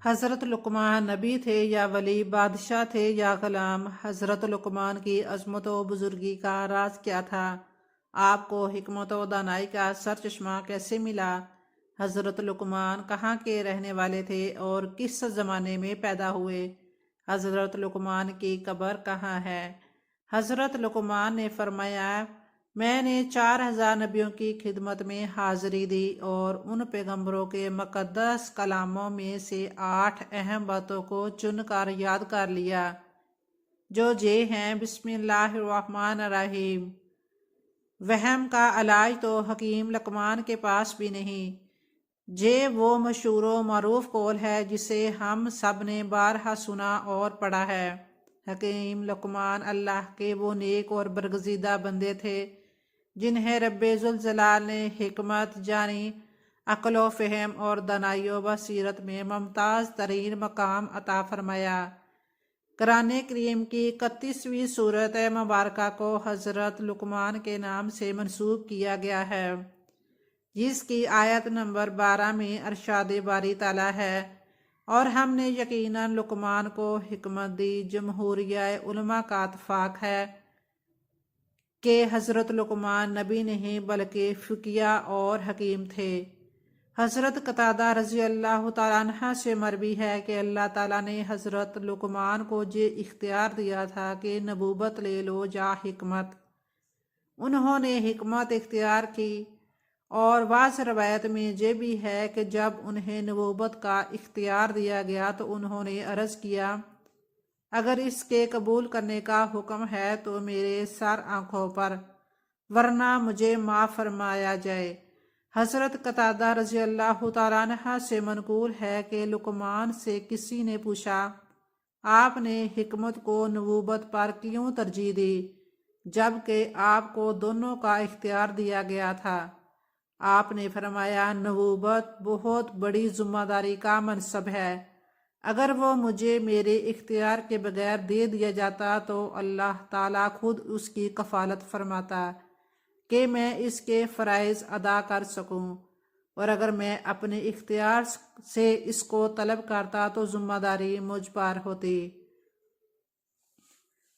حضرت لقمان نبی تھے یا ولی، بادشاہ تھے یا غلام؟ حضرت لقمان کی عظمت و بزرگی کا راز کیا تھا؟ آپ کو حکمت و دانائی کا سرچشمہ کیسے ملا؟ حضرت لقمان کہاں کے رہنے والے تھے اور کس زمانے میں پیدا ہوئے؟ حضرت لقمان کی قبر کہاں ہے؟ حضرت لقمان نے فرمایا، میں نے 4000 نبیوں کی خدمت میں حاضری دی اور ان پیغمبروں کے مقدس کلاموں میں سے 8 اہم باتوں کو چن کر یاد کر لیا، جو یہ ہیں: بسم اللہ الرحمن الرحیم۔ وہم کا علاج تو حکیم لقمان کے پاس بھی نہیں۔ یہ وہ مشہور و معروف قول ہے جسے ہم سب نے بارہا سنا اور پڑھا ہے۔ حکیم لقمان اللہ کے وہ نیک اور برگزیدہ بندے تھے جنہیں رب ذوالجلال نے حکمت، یعنی عقل و فہم اور دانائی و بصیرت میں ممتاز ترین مقام عطا فرمایا۔ قرآن کریم کی 31ویں سورت مبارکہ کو حضرت لقمان کے نام سے منسوب کیا گیا ہے، جس کی آیت نمبر 12 میں ارشاد باری تعالیٰ ہے، اور ہم نے یقیناً لقمان کو حکمت دی۔ جمہوریہ علماء کا اتفاق ہے کہ حضرت لقمان نبی نہیں بلکہ فقیہ اور حکیم تھے۔ حضرت قتادہ رضی اللہ تعالیٰ عنہ سے مروی ہے کہ اللہ تعالیٰ نے حضرت لقمان کو یہ اختیار دیا تھا کہ نبوت لے لو یا حکمت۔ انہوں نے حکمت اختیار کی، اور بعض روایت میں یہ بھی ہے کہ جب انہیں نبوت کا اختیار دیا گیا تو انہوں نے عرض کیا، اگر اس کے قبول کرنے کا حکم ہے تو میرے سر آنکھوں پر، ورنہ مجھے معاف فرمایا جائے۔ حضرت قتادہ رضی اللہ تعالیٰ عنہ سے منقول ہے کہ لقمان سے کسی نے پوچھا، آپ نے حکمت کو نبوت پر کیوں ترجیح دی جبکہ آپ کو دونوں کا اختیار دیا گیا تھا؟ آپ نے فرمایا، نبوت بہت بڑی ذمہ داری کا منصب ہے، اگر وہ مجھے میرے اختیار کے بغیر دے دیا جاتا تو اللہ تعالیٰ خود اس کی کفالت فرماتا کہ میں اس کے فرائض ادا کر سکوں، اور اگر میں اپنے اختیار سے اس کو طلب کرتا تو ذمہ داری مجھ پر ہوتی۔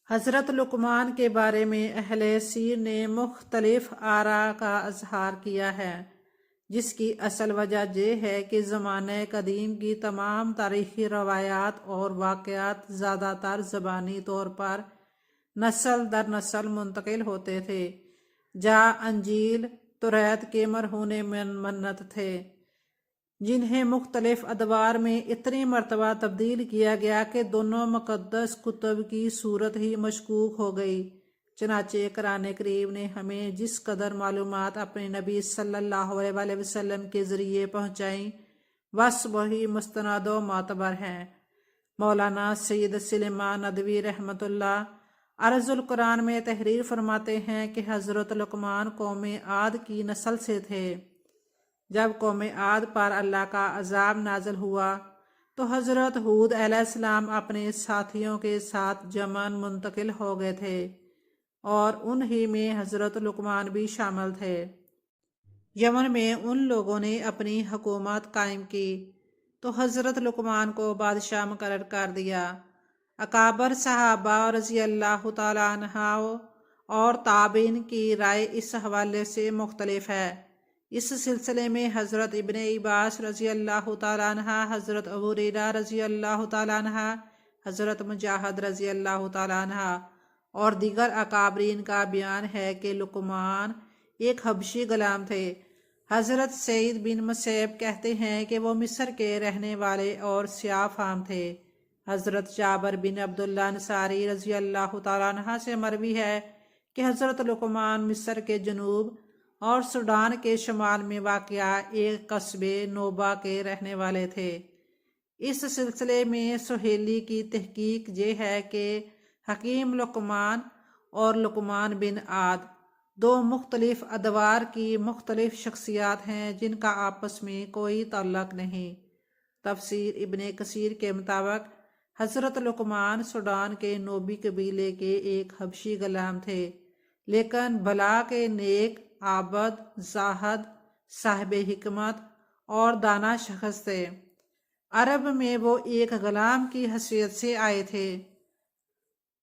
حضرت لقمان کے بارے میں اہل سیر نے مختلف آراء کا اظہار کیا ہے، جس کی اصل وجہ یہ ہے کہ زمانہ قدیم کی تمام تاریخی روایات اور واقعات زیادہ تر زبانی طور پر نسل در نسل منتقل ہوتے تھے، جہاں انجیل توریت کے مرہون منت تھے، جنہیں مختلف ادوار میں اتنی مرتبہ تبدیل کیا گیا کہ دونوں مقدس کتب کی صورت ہی مشکوک ہو گئی۔ چنانچہ قرآن کریم نے ہمیں جس قدر معلومات اپنے نبی صلی اللہ علیہ وسلم کے ذریعے پہنچائیں، بس وہی مستند و معتبر ہیں۔ مولانا سید سلیمان ندوی رحمۃ اللہ عرض القرآن میں تحریر فرماتے ہیں کہ حضرت لقمان قوم عاد کی نسل سے تھے۔ جب قوم عاد پر اللہ کا عذاب نازل ہوا تو حضرت ہود علیہ السلام اپنے ساتھیوں کے ساتھ یمن منتقل ہو گئے تھے، اور انہی میں حضرت لقمان بھی شامل تھے۔ یمن میں ان لوگوں نے اپنی حکومت قائم کی تو حضرت لقمان کو بادشاہ مقرر کر دیا۔ اکابر صحابہ رضی اللہ تعالیٰ عنہ اور تابعین کی رائے اس حوالے سے مختلف ہے۔ اس سلسلے میں حضرت ابن عباس رضی اللہ تعالیٰ عنہ، حضرت ابو ہریرہ رضی اللہ تعالیٰ عنہ، حضرت مجاہد رضی اللہ تعالیٰ عنہ اور دیگر اکابرین کا بیان ہے کہ لقمان ایک حبشی غلام تھے۔ حضرت سعید بن مسیب کہتے ہیں کہ وہ مصر کے رہنے والے اور سیاہ فام تھے۔ حضرت جابر بن عبداللہ انصاری رضی اللہ تعالیٰ عنہ سے مروی ہے کہ حضرت لقمان مصر کے جنوب اور سوڈان کے شمال میں واقع ایک قصبے نوبہ کے رہنے والے تھے۔ اس سلسلے میں سہیلی کی تحقیق یہ ہے کہ حکیم لقمان اور لقمان بن عاد دو مختلف ادوار کی مختلف شخصیات ہیں جن کا آپس میں کوئی تعلق نہیں۔ تفسیر ابن کثیر کے مطابق حضرت لقمان سوڈان کے نوبی قبیلے کے ایک حبشی غلام تھے، لیکن بھلا کے نیک، عابد، زاہد، صاحب حکمت اور دانا شخص تھے۔ अरब में वो एक गुलाम की हैसियत से आए थे।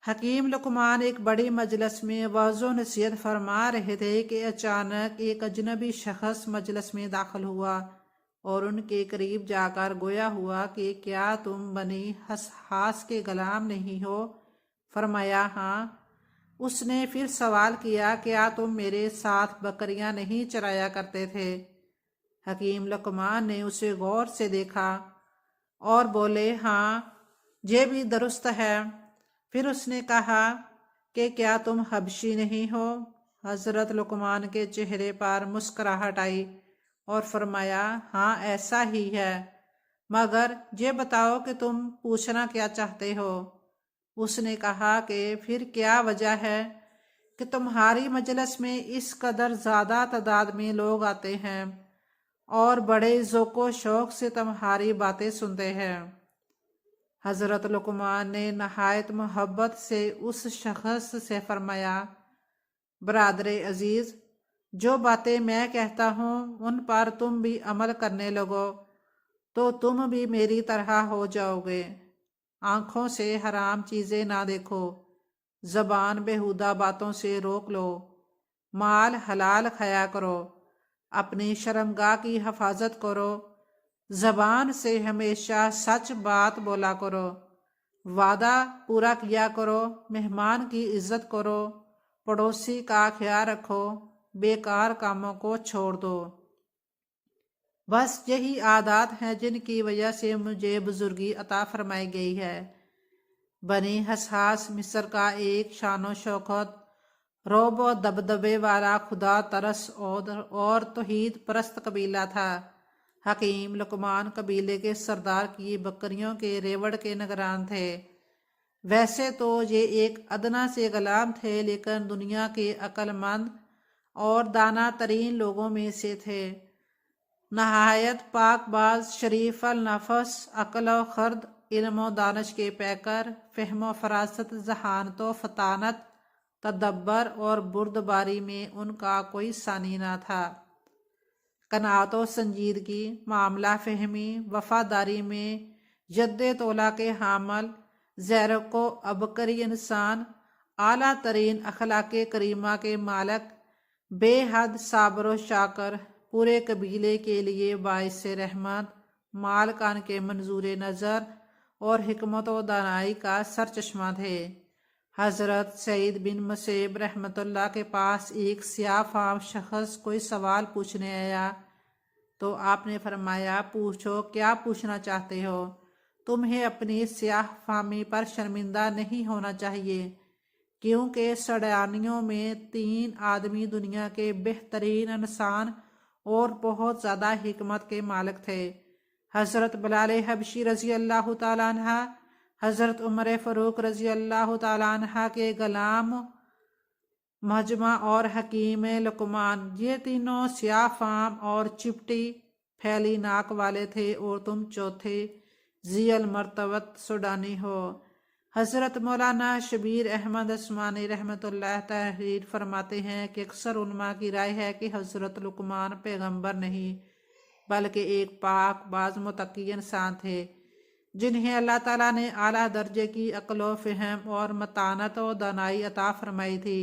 हकीम लुकमान एक बड़ी मजलिस में वाज़ो नसीहत फरमा रहे थे कि अचानक एक अजनबी शख्स मजलिस में दाखिल हुआ और उनके करीब जाकर गोया हुआ कि क्या तुम बनी हसहास के गुलाम नहीं हो? फरमाया हाँ। उसने फिर सवाल किया, क्या तुम मेरे साथ बकरियां नहीं चराया करते थे? हकीम लुकमान ने उसे गौर से देखा और बोले, हाँ, ये भी दुरुस्त है। फिर उसने कहा कि क्या तुम हबशी नहीं हो? हजरत लुकमान के चेहरे पर मुस्कुराहट आई और फरमाया, हाँ ऐसा ही है, मगर ये बताओ कि तुम पूछना क्या चाहते हो? उसने कहा कि फिर क्या वजह है कि तुम्हारी मजलिस में इस कदर ज्यादा तादाद में लोग आते हैं और बड़े ज़ौक़ो शौक से तुम्हारी बातें सुनते हैं? हजरत लुकमान ने नहायत मोहब्बत से उस शख्स से फरमाया, बरादरे अजीज, जो बातें मैं कहता हूँ उन पर तुम भी अमल करने लगो तो तुम भी मेरी तरह हो जाओगे। आंखों से हराम चीजें ना देखो, जबान बेहुदा बातों से रोक लो, माल हलाल खाया करो, अपनी शर्मगाह की हिफाजत करो, जबान से हमेशा सच बात बोला करो, वादा पूरा किया करो, मेहमान की इज्जत करो, पड़ोसी का ख्याल रखो, बेकार कामों को छोड़ दो। बस यही आदत हैं जिनकी वजह से मुझे बुजुर्गी अता फरमाई गई है। बनी हसहास मिस्र का एक शानो शौकत, रोब व दबदबे वाला खुदा तरस और तौहीद परस्त कबीला था। हकीम लुकमान कबीले के सरदार की बकरियों के रेवड़ के निगरान थे। वैसे तो ये एक अदना से गुलाम थे, लेकिन दुनिया के अक्लमंद और दाना तरीन लोगों में से थे। नहायत पाकबाज, शरीफ अल नफस, अक्ल व खर्द, इल्म व दानिश के पैकर, फ़हम व फरासत, जहानत व फतानत, तदब्बर और बुर्दबारी में उनका कोई सानी ना था। कनात व संजीदगी, मामला फहमी, वफादारी में जद्दे तोला के हामल, ज़ैरको अबकरी इंसान, आला तरीन अखलाके करीमा के मालक, बेहद साबर व शाकर, पूरे कबीले के लिए बाइस रहमत, मालकान के मंजूर नज़र और हिकमत व दानाई का सरचश्मा थे। हज़रत सईद बिन मुसैब रहमतुल्लाह के पास एक सियाह फाम शख्स कोई सवाल पूछने आया तो आपने फरमाया, पूछो, क्या पूछना चाहते हो? तुम्हें अपनी सियाह फामी पर शर्मिंदा नहीं होना चाहिए, क्योंकि सड़ानियों में 3 आदमी दुनिया के बेहतरीन इंसान और बहुत ज़्यादा हिकमत के मालिक थे। हज़रत बिलाल हबशी रज़ी अल्लाह ताला अन्हा, हज़रत उमर फ़ारूक रज़ी अल्लाह ताला अन्हा के गुलाम मजमा और हकीम लुकमान, ये तीनों स्याह फाम और चिपटी फैली नाक वाले थे और तुम चौथे जियल मर्तबत सुडानी हो। हज़रत मौलाना शबीर अहमद उस्मानी रहमतुल्लाह तहरीर फरमाते हैं कि अक्सर उलमा की राय है कि हज़रत लुकमान पैगंबर नहीं बल्कि एक पाक बाज मुतकी इंसान थे, जिन्हें अल्लाह ताला ने आला दर्जे की अक्ल व फ़हम और मतानत व दानाई अता फरमाई थी।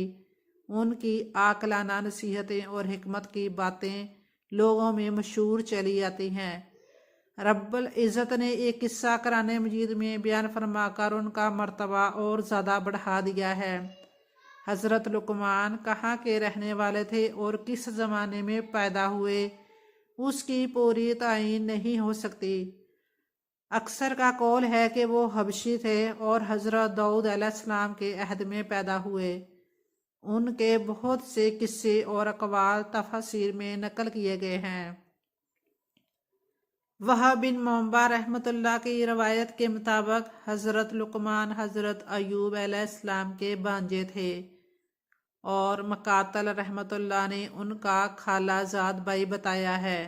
उनकी आकलाना नसीहतें और हिकमत की बातें लोगों में मशहूर चली आती हैं। रब्बुल इज़्ज़त ने एक किस्सा कुरान मजीद में बयान फरमाकर उनका मर्तबा और ज़्यादा बढ़ा दिया है। हज़रत लुकमान कहाँ के रहने वाले थे और किस ज़माने में पैदा हुए, उसकी पूरी तायीन नहीं हो सकती। अक्सर का कौल है कि वो हबशी थे और हज़रत दाऊद अलैहिस्सलाम के अहद में पैदा हुए। उनके बहुत से किस्से और अक़वाल तफसीर में नकल किए गए हैं। वह बिन मोहम्बा रहमतुल्लाह की रवायत के मुताबिक हज़रत लुकमान हज़रत अयूब अलैहिस्सलाम के भांजे थे और मकातल रहमतुल्लाह ने उनका खालाजाद भाई बताया है।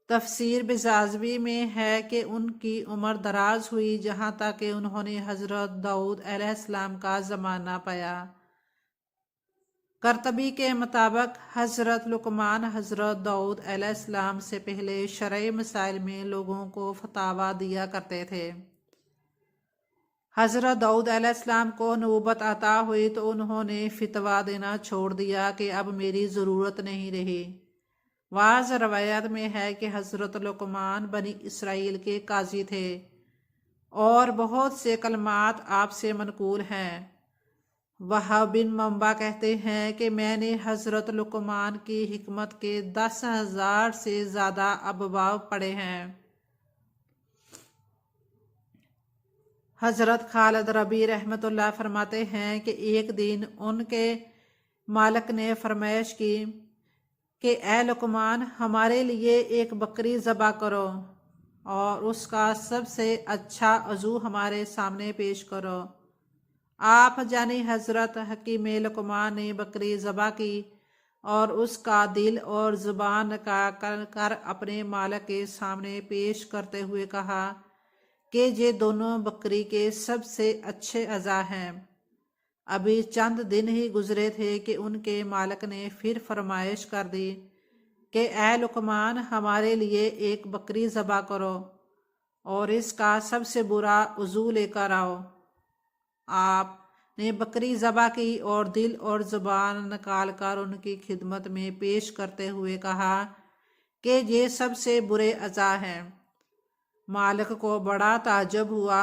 तफसीर बिजाजवी में है कि उनकी उम्र दराज हुई जहाँ तक कि उन्होंने हज़रत दाऊद अलैहिस्सलाम का ज़माना पाया। करतबी के मुताबिक हज़रत लुकमान हज़रत दाऊद अलैहिस्सलाम से पहले शरई मसाइल में लोगों को फतावा दिया करते थे। हज़रत दाऊद अलैहिस्सलाम को नबूवत अता हुई तो उन्होंने फितवा देना छोड़ दिया कि अब मेरी ज़रूरत नहीं रही। वाज़ रवायत में है कि हज़रत लुकमान बनी इसराइल के काजी थे और बहुत से कलमात आपसे मनकूल हैं। वहाब बिन मंबा कहते हैं कि मैंने हज़रत लुकमान की हिकमत के 10,000 से ज़्यादा अबवाब पढ़े हैं। हज़रत खालिद रबी रहमतुल्लाह फरमाते हैं कि एक दिन उनके मालिक ने फरमाइश की कि ए लुकमान, हमारे लिए एक बकरी ज़बा करो और उसका सबसे अच्छा अज़ू हमारे सामने पेश करो। आप जानी हज़रत हकीम लुकमान ने बकरी ज़बा की और उसका दिल और ज़ुबान का कर अपने मालिक के सामने पेश करते हुए कहा कि ये दोनों बकरी के सबसे अच्छे अज़ा हैं। अभी चंद दिन ही गुजरे थे कि उनके मालिक ने फिर फरमाइश कर दी कि ए लुकमान, हमारे लिए एक बकरी ज़बा करो और इसका सबसे बुरा उज़ू लेकर आओ। आपने बकरी ज़बा की और दिल और ज़ुबान निकाल कर उनकी खिदमत में पेश करते हुए कहा कि ये सबसे बुरे अज़ा हैं। मालिक को बड़ा ताज्जुब हुआ।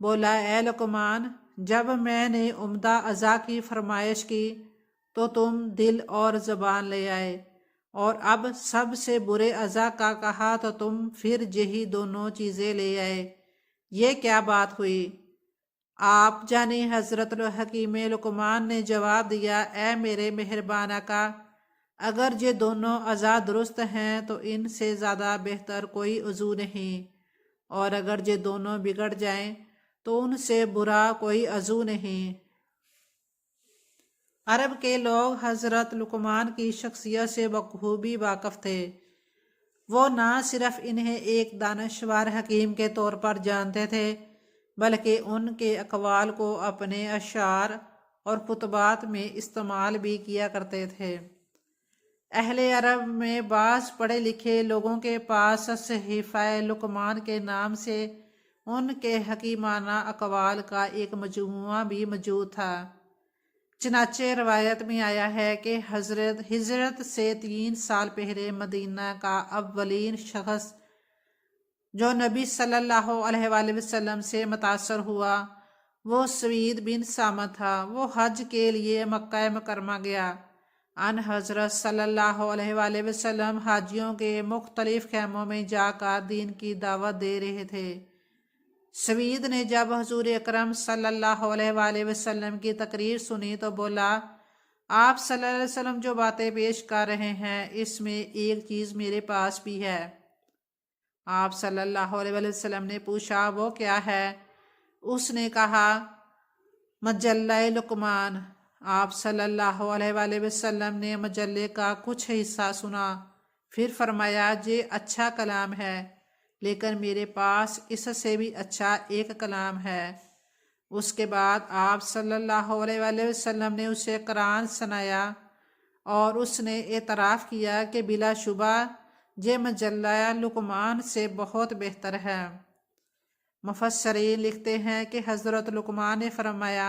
बोला, ए लुकमान, जब मैंने उम्दा अज़ा की फरमाइश की तो तुम दिल और ज़ुबान ले आए और अब सबसे बुरे अज़ा का कहा तो तुम फिर यही दोनों चीज़ें ले आए। ये क्या बात हुई? आप जाने हज़रत हकीम लुकमान ने जवाब दिया, ए मेरे मेहरबान आका, अगर ये दोनों अज़ा दुरुस्त हैं तो इनसे ज़्यादा बेहतर कोई उज़ू नहीं, और अगर ये दोनों बिगड़ जाएं तो उनसे बुरा कोई अज़ू नहीं। अरब के लोग हज़रत लुकमान की शख्सियत से बखूबी वाक़िफ़ थे। वो ना सिर्फ इन्हें एक दानश्वर हकीम के तौर पर जानते थे, बल्कि उनके अक़वाल को अपने अशार और खुतबात में इस्तेमाल भी किया करते थे। अहले अरब में बाज़ पढ़े लिखे लोगों के पास सहीफ़ा लुकमान के नाम से उनके हकीमाना अक़वाल का एक मजमुआ भी मौजूद था। चनाचे रवायत में आया है कि हज़रत हिजरत से 3 साल पहले मदीना का अव्वलीन शख्स जो नबी सल्लल्लाहु अलैहि वसल्लम से मुतासर हुआ वो सवीद बिन सामत था। वो हज के लिए मक्का मुकरमा गया। अन हज़रत सल्लल्लाहु अलैहि वसल्लम हाजियों के मुख्तलिफ खैमों में जाकर दीन की दावत दे रहे थे। सवीद ने जब हुजूर अकरम सल्लल्लाहु अलैहि वसल्लम की तकरीर सुनी तो बोला, आप सल्लल्लाहु अलैहि वसल्लम जो बातें पेश कर रहे हैं इसमें एक चीज़ मेरे पास भी है। आप सल्लल्लाहु अलैहि वसल्लम ने पूछा, वो क्या है? उसने कहा, मजल्ला लुकमान। आप सल्लल्लाहु अलैहि वसल्लम ने मजल्ले का कुछ हिस्सा सुना, फिर फरमाया, ये अच्छा कलाम है, लेकिन मेरे पास इससे भी अच्छा एक कलाम है। उसके बाद आप सल्लल्लाहु अलैहि वसल्लम ने उसे कुरान सुनाया और उसने एतराफ़ किया कि बिलाशुबा ये मजल्ला लुकमान से बहुत बेहतर है। मुफस्सरीन लिखते हैं कि हज़रत लुकमान ने फरमाया,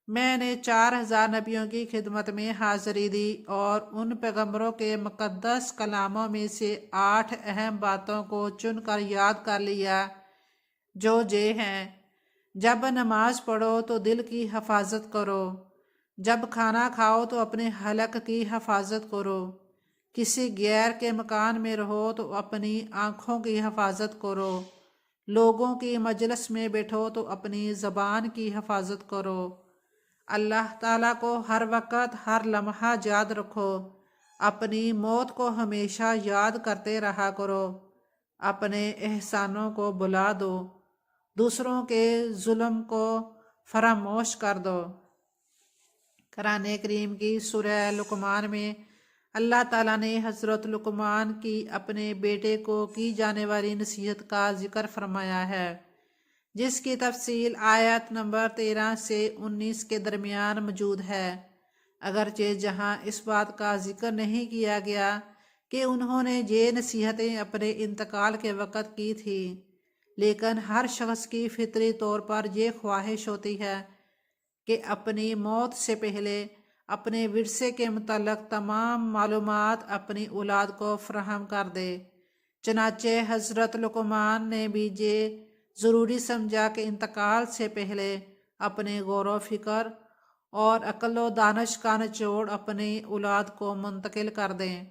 मैंने 4000 नबियों की खिदमत में हाज़िरी दी और उन पैगम्बरों के मुक़द्दस कलामों में से 8 अहम बातों को चुनकर याद कर लिया, जो ये हैं, जब नमाज पढ़ो तो दिल की हिफाजत करो, जब खाना खाओ तो अपने हलक की हिफाजत करो, किसी गैर के मकान में रहो तो अपनी आँखों की हिफाजत करो, लोगों की मजलिस में बैठो तो अपनी ज़बान की हिफाजत करो, अल्लाह ताला को हर वक़्त हर लम्हा याद रखो, अपनी मौत को हमेशा याद करते रहा करो, अपने एहसानों को बुला दो, दूसरों के जुल्म को फरामोश कर दो। कुरान करीम की सूरह लुकमान में अल्लाह ताला ने हज़रत लुकमान की अपने बेटे को की जाने वाली नसीहत का जिक्र फरमाया है, जिसकी तफसील आयत नंबर 13 से 19 के दरमियान मौजूद है। اگرچہ جہاں اس بات کا ذکر نہیں کیا گیا کہ انہوں نے یہ نصیحتیں اپنے انتقال کے وقت کی تھی، لیکن ہر شخص کی فطری طور پر یہ خواہش ہوتی ہے کہ اپنی موت سے پہلے اپنے ورثے کے متعلق تمام معلومات اپنی اولاد کو فراہم کر دے۔ چنانچہ حضرت لقمان نے بھی یہ ضروری سمجھا کہ انتقال سے پہلے اپنے غور و فکر اور عقل و دانش کا نچوڑ اپنی اولاد کو منتقل کر دیں۔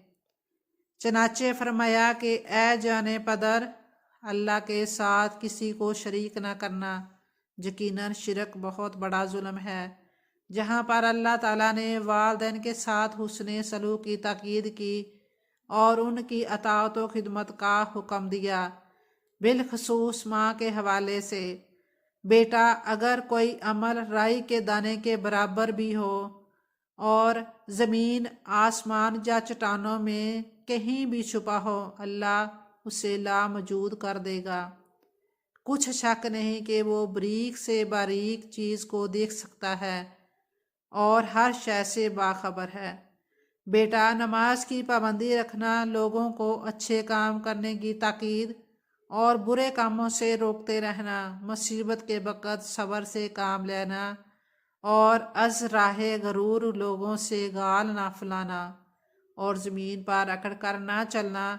چنانچہ فرمایا کہ اے جانے پدر، اللہ کے ساتھ کسی کو شریک نہ کرنا، یقیناً شرک بہت بڑا ظلم ہے۔ جہاں پر اللہ تعالیٰ نے والدین کے ساتھ حسن سلوک کی تاکید کی اور ان کی اطاعت و خدمت کا حکم دیا، بالخصوص ماں کے حوالے سے، بیٹا اگر کوئی عمل رائی کے دانے کے برابر بھی ہو اور زمین آسمان یا چٹانوں میں کہیں بھی چھپا ہو، اللہ اسے لاموجود کر دے گا۔ کچھ شک نہیں کہ وہ باریک سے باریک چیز کو دیکھ سکتا ہے اور ہر شے سے باخبر ہے۔ بیٹا، نماز کی پابندی رکھنا، لوگوں کو اچھے کام کرنے کی تاکید اور برے کاموں سے روکتے رہنا، مصیبت کے وقت صبر سے کام لینا اور از راہ غرور لوگوں سے گال نہ پھلانا اور زمین پر اکڑ کر نہ چلنا،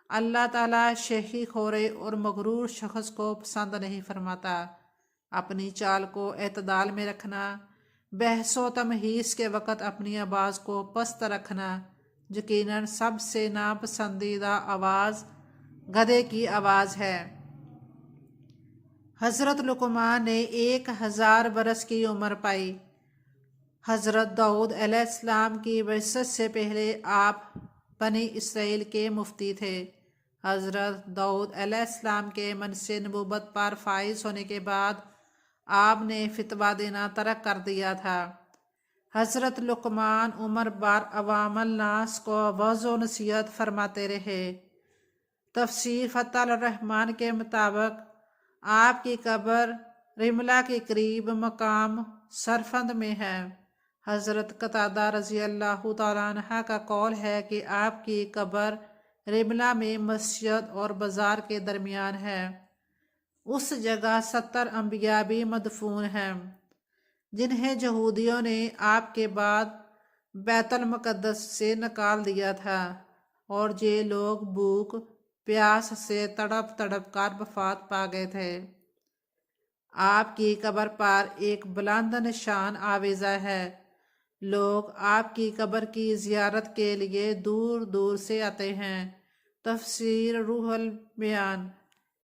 اللہ تعالیٰ شیخی خورے اور مغرور شخص کو پسند نہیں فرماتا۔ اپنی چال کو اعتدال میں رکھنا، بحث و تمہیز کے وقت اپنی آواز کو پست رکھنا، یقیناً سب سے ناپسندیدہ آواز گدھے کی آواز ہے۔ حضرت لقمان نے 1000 برس کی عمر پائی۔ حضرت داؤد علیہ السلام کی بعثت سے پہلے آپ بنی اسرائیل کے مفتی تھے۔ حضرت داؤد علیہ السلام کے منصب نبوت پر فائز ہونے کے بعد آپ نے فتویٰ دینا ترک کر دیا تھا۔ حضرت لقمان عمر بھر عوام الناس کو وعظ و نصیحت فرماتے رہے۔ تفسیر فتح الرحمن کے مطابق آپ کی قبر رملہ کے قریب مقام سرفند میں ہے۔ حضرت قتادہ رضی اللہ تعالیٰ عنہ کا قول ہے کہ آپ کی قبر رملہ میں مسجد اور بازار کے درمیان ہے۔ اس جگہ 70 انبیاء بھی مدفون ہیں، جنہیں یہودیوں نے آپ کے بعد بیت المقدس سے نکال دیا تھا، اور یہ لوگ بھوک پیاس سے تڑپ تڑپ کر وفات پا گئے تھے۔ آپ کی قبر پر ایک بلند نشان آویزہ ہے۔ لوگ آپ کی قبر کی زیارت کے لیے دور دور سے آتے ہیں۔ تفسیر روح البیان۔